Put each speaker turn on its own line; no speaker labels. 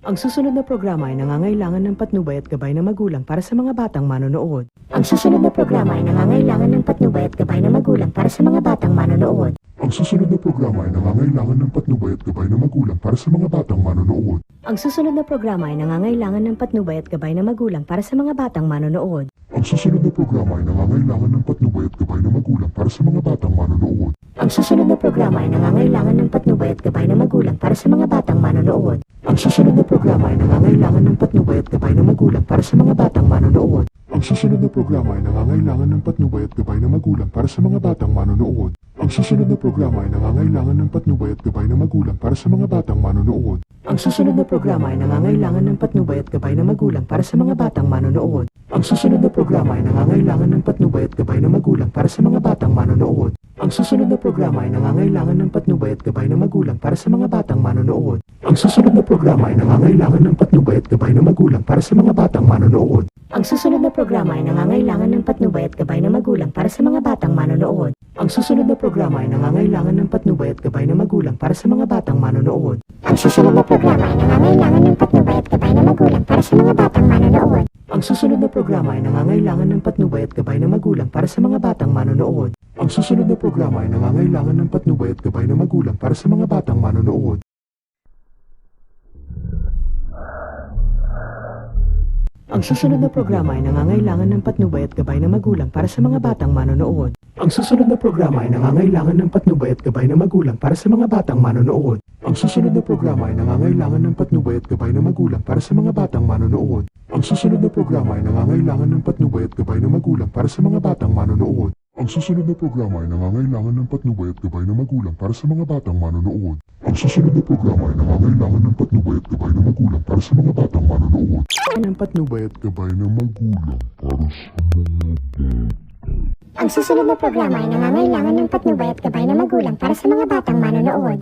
Ang susunod na programa ay nangangailangan ng patnubay at gabay ng magulang para sa mga batang manonood.
Ang susunod na programa ay nangangailangan ng patnubay at gabay ng magulang para sa mga batang manonood.
Ang susunod na programa ay nangangailangan ng patnubay at gabay ng magulang para sa mga batang manonood.
Ang susunod na programa ay nangangailangan ng patnubay at gabay ng magulang para sa mga batang manonood.
Ang susunod na programa ay nangangailangan ng patnubay at gabay ng magulang para sa mga batang manonood.
Ang susunod na programa ay nangangailangan ng patnubay at gabay ng magulang para sa mga batang manonood.
Ang susunod na programa ay nangangailangan ng patnubay at gabay ng magulang para sa mga batang manonood.
Ang susunod na programa ay nangangailangan ng patnubay at gabay ng magulang para sa mga batang manonood. Ang susunod na programa ay nangangailangan ng patnubay at gabay ng magulang para sa mga batang manonood.
Ang susunod na programa ay nangangailangan ng patnubay at gabay ng magulang para sa mga batang manonood. Ang susunod na programa ay nangangailangan ng patnubay at gabay ng magulang para sa mga batang manonood. Ang susunod na programa ay nangangailangan ng patnubay at gabay ng magulang para sa mga batang manonood. Ang susunod na programa ay nangangailangan ng patnubay at gabay ng magulang para sa mga batang manonood.
Ang susunod na programa ay nangangailangan ng patnubay at gabay ng magulang para sa mga batang manonood.
Ang susunod na programa ay nangangailangan ng patnubay at gabay ng magulang para sa mga batang manonood.
Ang susunod na programa ay nangangailangan ng patnubay at gabay ng magulang para sa mga batang manonood.
Ang susunod na programa ay nangangailangan ng patnubay at gabay ng magulang para sa mga batang manonood.
Ang susunod na programa ay nangangailangan ng patnubay at gabay ng magulang para sa mga batang manonood.
Ang susunod na programa ay nangangailangan ng patnubay at gabay ng magulang para sa mga batang manonood. Ang susunod na programa ay nangangailangan ng patnubay at gabay ng magulang para sa mga batang manonood.
Ang susunod na programa ay nangangailangan ng patnubay at gabay ng magulang para sa mga batang manonood. Ang susunod na programa ay nangangailangan ng patnubay at gabay ng magulang para sa mga batang manonood. Ang susunod na programa ay nangangailangan ng patnubay at gabay ng magulang para sa mga batang manonood. Ang susunod na programa ay nangangailangan ng patnubay at gabay ng magulang para sa mga batang manonood.
Ng patnubay
At gabay ng magulang para sa mga batang.
Ang susunod na programa ay nangangailangan ng patnubay at gabay ng magulang para sa mga batang manonood.